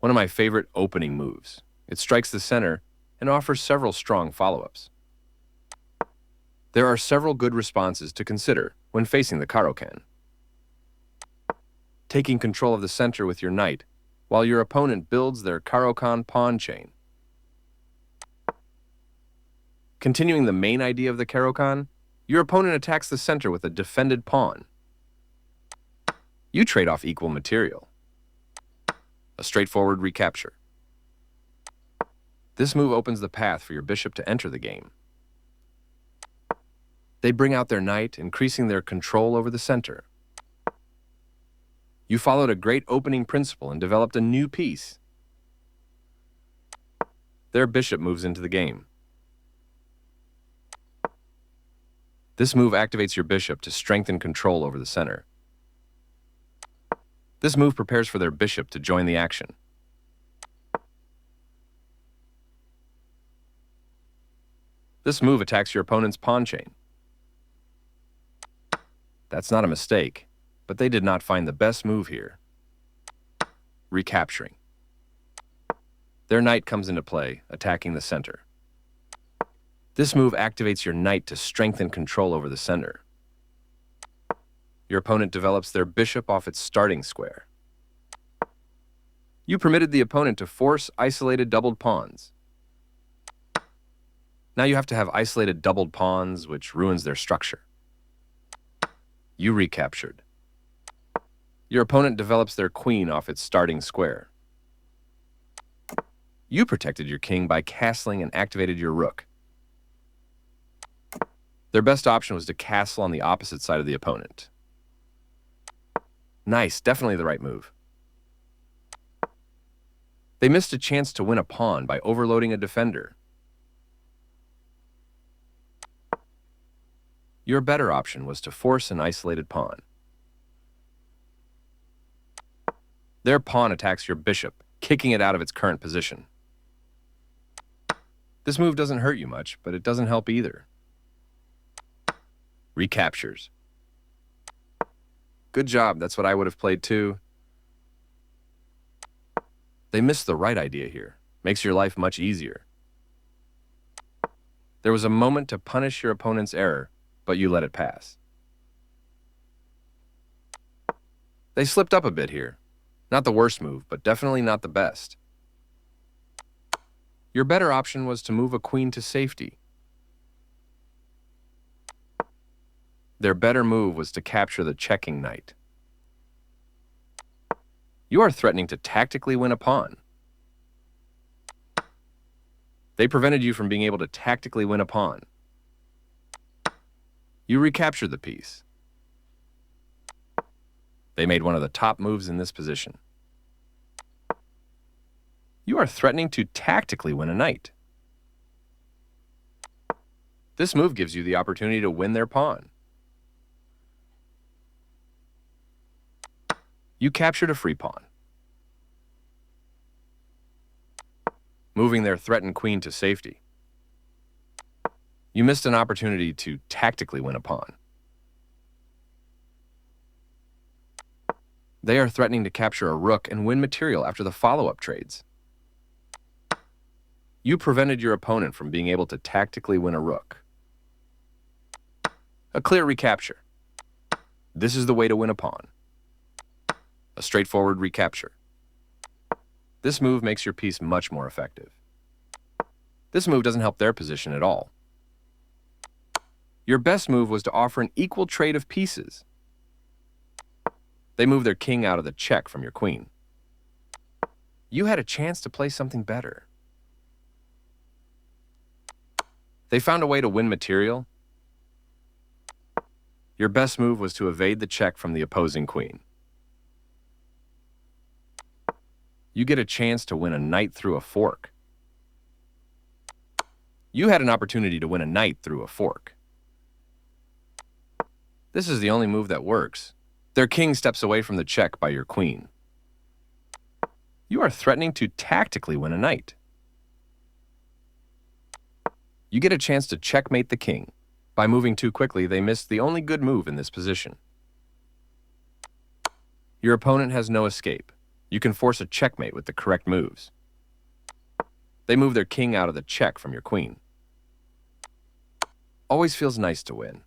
one of my favorite opening moves. It strikes the center and offers several strong follow-ups. There are several good responses to consider when facing the Caro-Kann. Taking control of the center with your knight, while your opponent builds their Caro-Kann pawn chain. Continuing the main idea of the Caro-Kann, your opponent attacks the center with a defended pawn. You trade off equal material. A straightforward recapture. This move opens the path for your bishop to enter the game. They bring out their knight, increasing their control over the center. You followed a great opening principle and developed a new piece. Their bishop moves into the game. This move activates your bishop to strengthen control over the center. This move prepares for their bishop to join the action. This move attacks your opponent's pawn chain. That's not a mistake, but they did not find the best move here. Recapturing. Their knight comes into play, attacking the center. This move activates your knight to strengthen control over the center. Your opponent develops their bishop off its starting square. You permitted the opponent to force isolated doubled pawns. Now you have to have isolated doubled pawns, which ruins their structure. You recaptured. Your opponent develops their queen off its starting square. You protected your king by castling and activated your rook. Their best option was to castle on the opposite side of the opponent. Nice, definitely the right move. They missed a chance to win a pawn by overloading a defender. Your better option was to force an isolated pawn. Their pawn attacks your bishop, kicking it out of its current position. This move doesn't hurt you much, but it doesn't help either. Recaptures. Good job, that's what I would have played too. They missed the right idea here. Makes your life much easier. There was a moment to punish your opponent's error, but you let it pass. They slipped up a bit here. Not the worst move, but definitely not the best. Your better option was to move a queen to safety. Their better move was to capture the checking knight. You are threatening to tactically win a pawn. They prevented you from being able to tactically win a pawn. You recaptured the piece. They made one of the top moves in this position. You are threatening to tactically win a knight. This move gives you the opportunity to win their pawn. You captured a free pawn, moving their threatened queen to safety. You missed an opportunity to tactically win a pawn. They are threatening to capture a rook and win material after the follow-up trades. You prevented your opponent from being able to tactically win a rook. A clear recapture. This is the way to win a pawn. A straightforward recapture. This move makes your piece much more effective. This move doesn't help their position at all. Your best move was to offer an equal trade of pieces. They moved their king out of the check from your queen. You had a chance to play something better. They found a way to win material. Your best move was to evade the check from the opposing queen. You get a chance to win a knight through a fork. You had an opportunity to win a knight through a fork. This is the only move that works. Their king steps away from the check by your queen. You are threatening to tactically win a knight. You get a chance to checkmate the king. By moving too quickly, they missed the only good move in this position. Your opponent has no escape. You can force a checkmate with the correct moves. They move their king out of the check from your queen. Always feels nice to win.